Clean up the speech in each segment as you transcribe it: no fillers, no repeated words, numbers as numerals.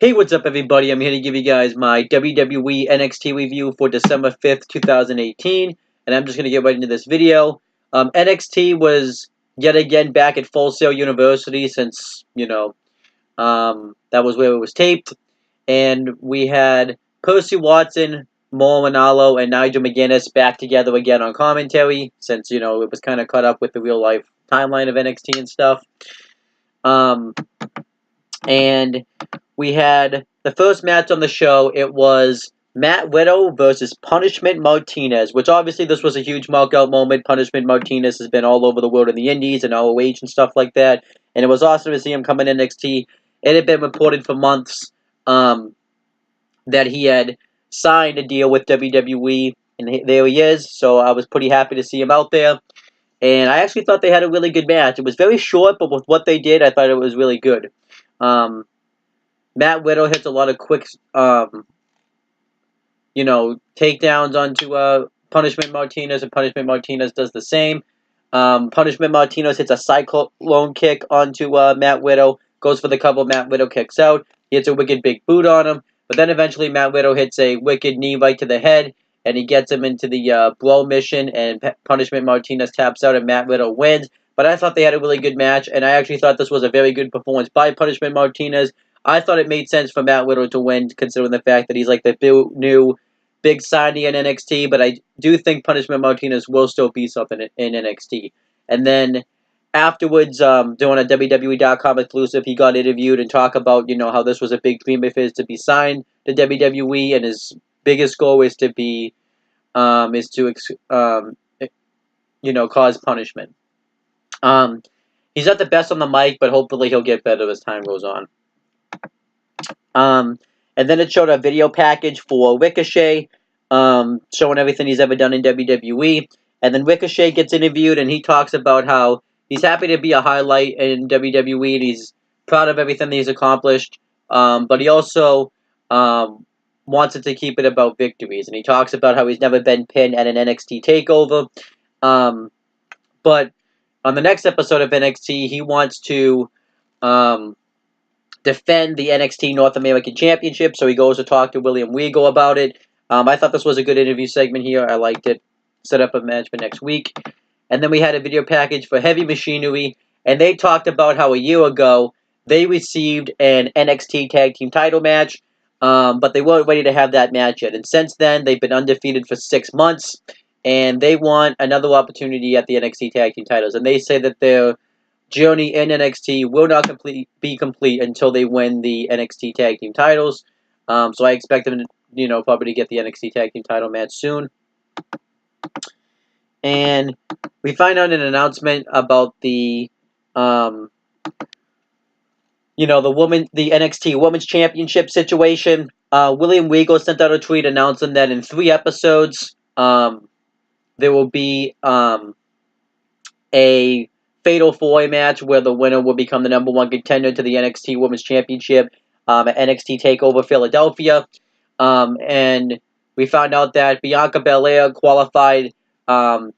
Hey, what's up, everybody? I'm here to give you guys my WWE NXT review for December 5th, 2018, and I'm just going to get right into this video. NXT was yet again back at Full Sail University since, that was where it was taped, and we had Percy Watson, Mauro Ranallo, and Nigel McGuinness back together again on commentary since, it was kind of caught up with the real-life timeline of NXT and stuff. And we had the first match on the show. It was Matt Widow versus Punishment Martinez, which obviously this was a huge mark-out moment. Punishment Martinez has been all over the world in the Indies and ROH and stuff like that, and it was awesome to see him come in NXT. It had been reported for months that he had signed a deal with WWE, and there he is, so I was pretty happy to see him out there. And I actually thought they had a really good match. It was very short, but with what they did, I thought it was really good. Matt Widow hits a lot of quick, takedowns onto Punishment Martinez, and Punishment Martinez does the same. Punishment Martinez hits a cyclone kick onto Matt Widow, goes for the cover, Matt Widow kicks out, he hits a wicked big boot on him, but then eventually Matt Widow hits a wicked knee right to the head, and he gets him into the blow mission, and Punishment Martinez taps out, and Matt Widow wins. But I thought they had a really good match, and I actually thought this was a very good performance by Punishment Martinez. I thought it made sense for Matt Widow to win, considering the fact that he's like the new big signing in NXT, but I do think Punishment Martinez will still be something in NXT. And then afterwards, doing a WWE.com exclusive, he got interviewed and talked about, how this was a big dream of his to be signed to WWE, and his biggest goal is to be, cause punishment. He's not the best on the mic, but hopefully he'll get better as time goes on. And then it showed a video package for Ricochet, showing everything he's ever done in WWE. And then Ricochet gets interviewed, and he talks about how he's happy to be a highlight in WWE, and he's proud of everything that he's accomplished. But he also wants it to keep it about victories. And he talks about how he's never been pinned at an NXT takeover. But on the next episode of NXT, he wants to defend the NXT North American Championship, so he goes to talk to William Regal about it. I thought this was a good interview segment here. I liked it. Set up a match for next week. And then we had a video package for Heavy Machinery, and they talked about how a year ago they received an NXT Tag Team title match, but they weren't ready to have that match yet. And since then, they've been undefeated for 6 months, and they want another opportunity at the NXT Tag Team titles. And they say that their journey in NXT will not be complete until they win the NXT Tag Team titles. So I expect them to, probably to get the NXT Tag Team title match soon. And we find out an announcement about the, the NXT Womens Championship situation. William Regal sent out a tweet announcing that in 3 episodes, there will be a Fatal 4-Way match where the winner will become the #1 contender to the NXT Women's Championship at NXT TakeOver Philadelphia. And we found out that Bianca Belair qualified for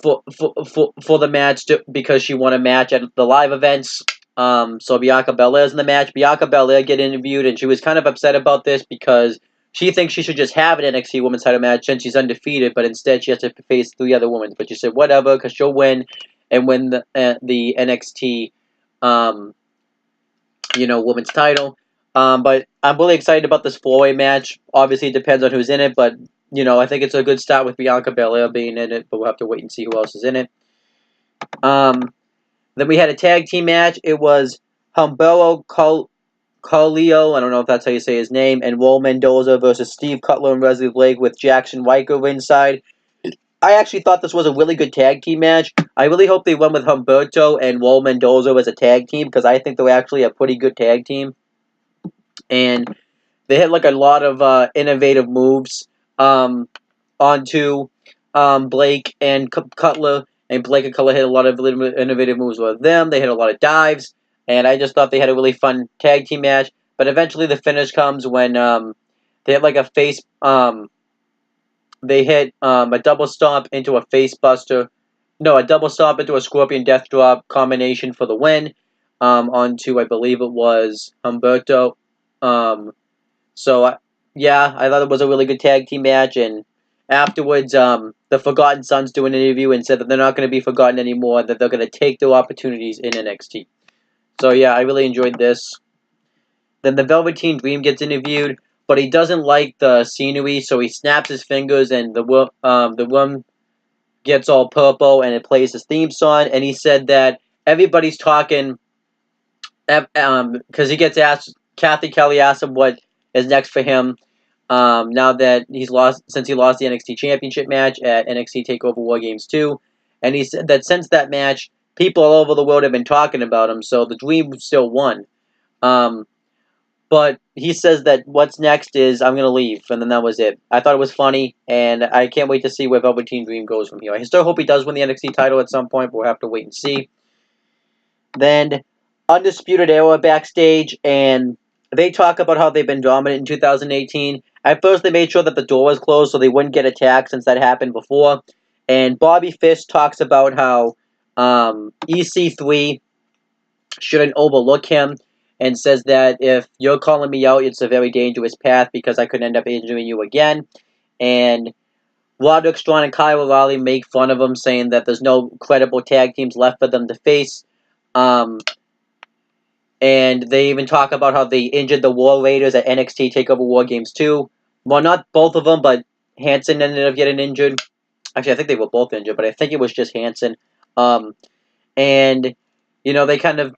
the match because she won a match at the live events. So Bianca Belair's in the match. Bianca Belair get interviewed, and she was kind of upset about this because she thinks she should just have an NXT Women's title match since she's undefeated, but instead she has to face 3 other women. But she said whatever, because she'll win and win the NXT, women's title. But I'm really excited about this 4-way match. Obviously, it depends on who's in it, but I think it's a good start with Bianca Belair being in it. But we'll have to wait and see who else is in it. Then we had a tag team match. It was Humberto Carrillo, I don't know if that's how you say his name, and Raul Mendoza versus Steve Cutler and Wesley Blake with Jackson Riker ringside. I actually thought this was a really good tag team match. I really hope they went with Humberto and Raul Mendoza as a tag team, because I think they're actually a pretty good tag team. And they had like a lot of innovative moves onto Blake and Cutler, and Blake and Cutler hit a lot of innovative moves with them. They hit a lot of dives. And I just thought they had a really fun tag team match. But eventually the finish comes when they hit like a face... they hit a double stomp into a face buster. No, a double stomp into a Scorpion Death Drop combination for the win. onto, I believe it was Humberto. Yeah, I thought it was a really good tag team match, and afterwards, the Forgotten Sons do an interview and said that they're not going to be forgotten anymore, that they're going to take their opportunities in NXT. So yeah, I really enjoyed this. Then the Velveteen Dream gets interviewed, but he doesn't like the scenery, so he snaps his fingers, and the room gets all purple, and it plays his theme song. And he said that everybody's talking, because he gets asked, Kathy Kelly asked him what is next for him. Now that since he lost the NXT Championship match at NXT Takeover War Games 2, and he said that since that match, people all over the world have been talking about him. So the Dream still won. But he says that what's next is I'm going to leave, and then that was it. I thought it was funny, and I can't wait to see where Velveteen Dream goes from here. I still hope he does win the NXT title at some point, but we'll have to wait and see. Then, Undisputed Era backstage, and they talk about how they've been dominant in 2018. At first, they made sure that the door was closed so they wouldn't get attacked since that happened before. And Bobby Fish talks about how EC3 shouldn't overlook him, and says that if you're calling me out, it's a very dangerous path because I could end up injuring you again. And Roderick Strong and Kyle O'Reilly make fun of him, saying that there's no credible tag teams left for them to face. And they even talk about how they injured the War Raiders at NXT TakeOver War Games 2. Well, not both of them, but Hanson ended up getting injured. Actually, I think they were both injured, but I think it was just Hanson. And, they kind of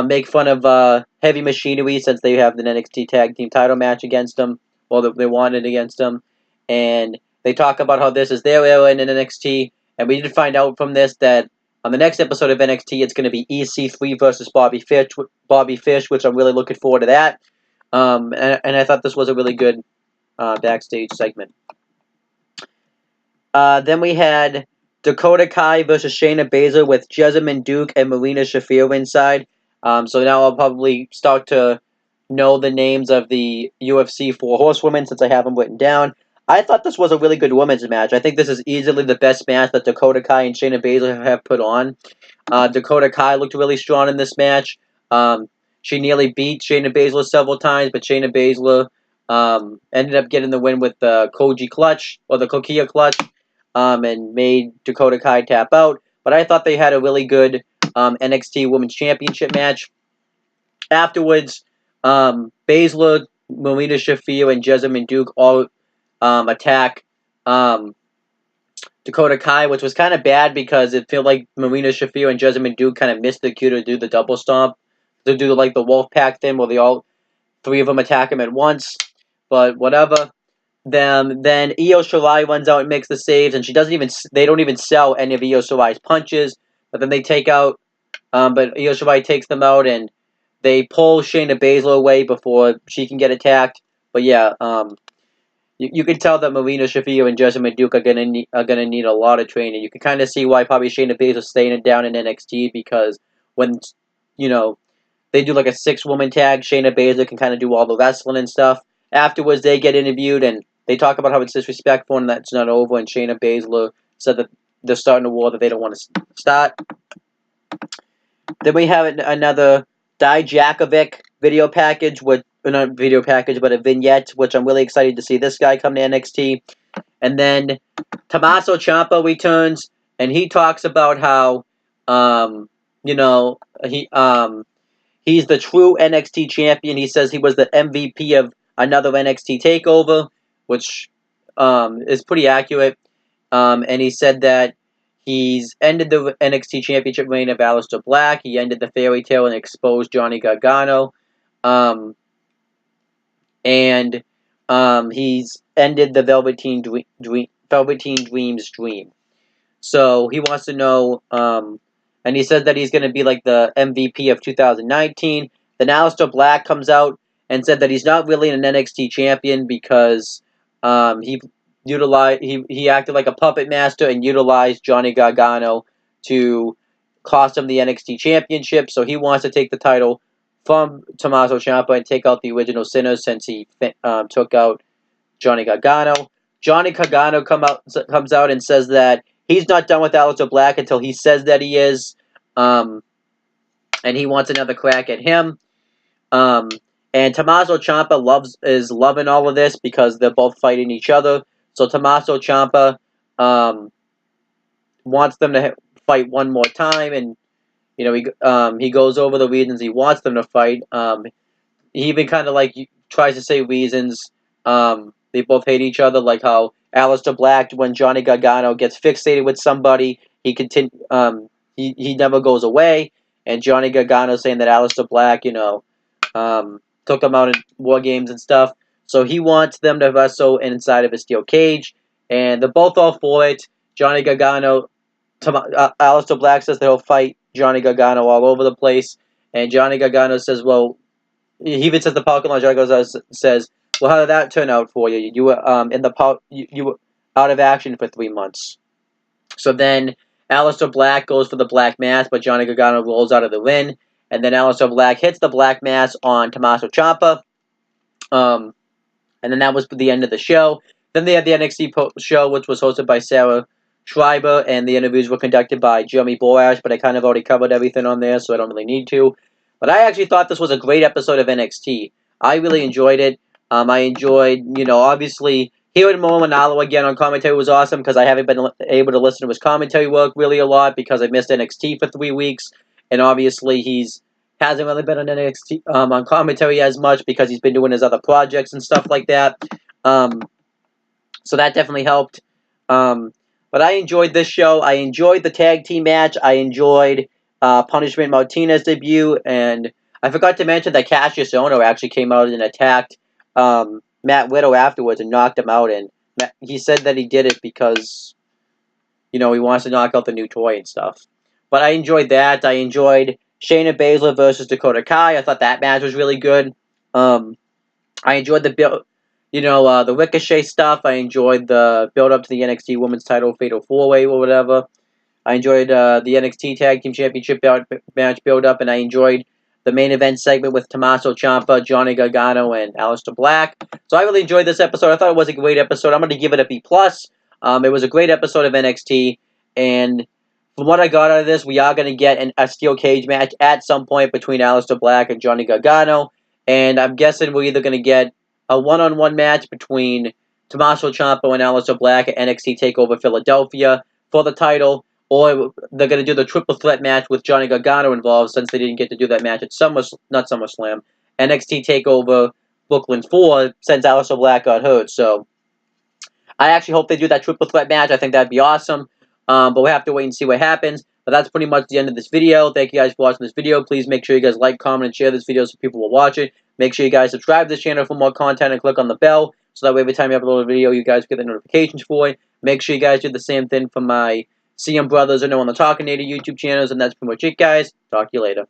make fun of Heavy Machinery since they have the NXT Tag Team title match against them. Well, they wanted against them. And they talk about how this is their era in NXT. And we did find out from this that on the next episode of NXT, it's going to be EC3 versus Bobby Fish, which I'm really looking forward to that. And I thought this was a really good backstage segment. Then we had Dakota Kai versus Shayna Baszler with Jessamyn Duke and Marina Shafir inside. So now I'll probably start to know the names of the UFC 4 Horsewomen since I have them written down. I thought this was a really good women's match. I think this is easily the best match that Dakota Kai and Shayna Baszler have put on. Dakota Kai looked really strong in this match. She nearly beat Shayna Baszler several times, but Shayna Baszler ended up getting the win with the Koji Clutch, or the Kokia Clutch, and made Dakota Kai tap out. But I thought they had a really good NXT Women's Championship match. Afterwards, Baszler, Marina Shafir, and Jessamyn Duke all attack Dakota Kai, which was kind of bad because it felt like Marina Shafir and Jessamyn Duke kind of missed the cue to do the double stomp, to do like the Wolfpack thing where three of them attack him at once. But whatever. Then Io Shirai runs out and makes the saves, and they don't even sell any of Io Shirai's punches. But then they take out, but Io Shirai takes them out, and they pull Shayna Baszler away before she can get attacked. But yeah, you can tell that Marina Shafir and Jessamyn Duke are gonna need a lot of training. You can kind of see why probably Shayna Baszler staying down in NXT, because when they do like a 6-woman tag, Shayna Baszler can kind of do all the wrestling and stuff. Afterwards, they get interviewed and they talk about how it's disrespectful and that's not over. And Shayna Baszler said that they're starting a war that they don't want to start. Then we have another Dijakovic video package, not video package, but a vignette, which I'm really excited to see this guy come to NXT. And then Tommaso Ciampa returns, and he talks about how, he's the true NXT champion. He says he was the MVP of another NXT takeover, which is pretty accurate. And he said that he's ended the NXT Championship reign of Aleister Black. He ended the fairy tale and exposed Johnny Gargano. And he's ended the Velveteen Dream's dream. So he wants to know, and he said that he's going to be like the MVP of 2019. Then Aleister Black comes out and said that he's not really an NXT champion because he acted like a puppet master and utilized Johnny Gargano to cost him the NXT championship. So he wants to take the title from Tommaso Ciampa and take out the original sinner since he took out Johnny Gargano. Johnny Gargano comes out and says that he's not done with Aleister Black until he says that he is. and he wants another crack at him. And Tommaso Ciampa is loving all of this because they're both fighting each other. So Tommaso Ciampa wants them to fight one more time, and he goes over the reasons he wants them to fight. He even kind of tries to say reasons. They both hate each other, like how Aleister Black, when Johnny Gargano gets fixated with somebody, he never goes away. And Johnny Gargano saying that Aleister Black, took him out in war games and stuff. So he wants them to wrestle inside of a steel cage, and they're both all for it. Johnny Gargano, Aleister Black says that he'll fight Johnny Gargano all over the place, and Johnny Gargano says, well, he even says the parking lot. Johnny Gargano says, well, how did that turn out for you? You were you were out of action for 3 months. So then Aleister Black goes for the Black Mass, but Johnny Gargano rolls out of the ring. And then Aleister Black hits the Black Mass on Tommaso Ciampa. And then that was the end of the show. Then they had the NXT show, which was hosted by Sarah Schreiber, and the interviews were conducted by Jeremy Borash, but I kind of already covered everything on there, so I don't really need to. But I actually thought this was a great episode of NXT. I really enjoyed it. I enjoyed, obviously, hearing Mauro Ranallo again on commentary was awesome because I haven't been able to listen to his commentary work really a lot because I missed NXT for 3 weeks. And obviously, hasn't really been on NXT on commentary as much because he's been doing his other projects and stuff like that. So that definitely helped. But I enjoyed this show. I enjoyed the tag team match. I enjoyed Punishment Martinez debut, and I forgot to mention that Cassius Ohno actually came out and attacked Matt Widow afterwards and knocked him out. And he said that he did it because he wants to knock out the new toy and stuff. But I enjoyed that. I enjoyed Shayna Baszler versus Dakota Kai. I thought that match was really good. I enjoyed the build, the Ricochet stuff. I enjoyed the build up to the NXT Women's Title Fatal 4-Way or whatever. I enjoyed the NXT Tag Team Championship match build up, and I enjoyed the main event segment with Tommaso Ciampa, Johnny Gargano, and Aleister Black. So I really enjoyed this episode. I thought it was a great episode. I'm going to give it a B+. It was a great episode of NXT, and from what I got out of this, we are going to get a steel cage match at some point between Aleister Black and Johnny Gargano, and I'm guessing we're either going to get a one-on-one match between Tommaso Ciampa and Aleister Black at NXT TakeOver Philadelphia for the title, or they're going to do the triple threat match with Johnny Gargano involved since they didn't get to do that match at NXT TakeOver Brooklyn 4 since Aleister Black got hurt. So I actually hope they do that triple threat match. I think that'd be awesome. But we'll have to wait and see what happens. But that's pretty much the end of this video. Thank you guys for watching this video. Please make sure you guys like, comment, and share this video so people will watch it. Make sure you guys subscribe to this channel for more content and click on the bell so that way every time you upload a video, you guys get the notifications for it. Make sure you guys do the same thing for my CM Brothers and No One the Talking Native YouTube channels. And that's pretty much it, guys. Talk to you later.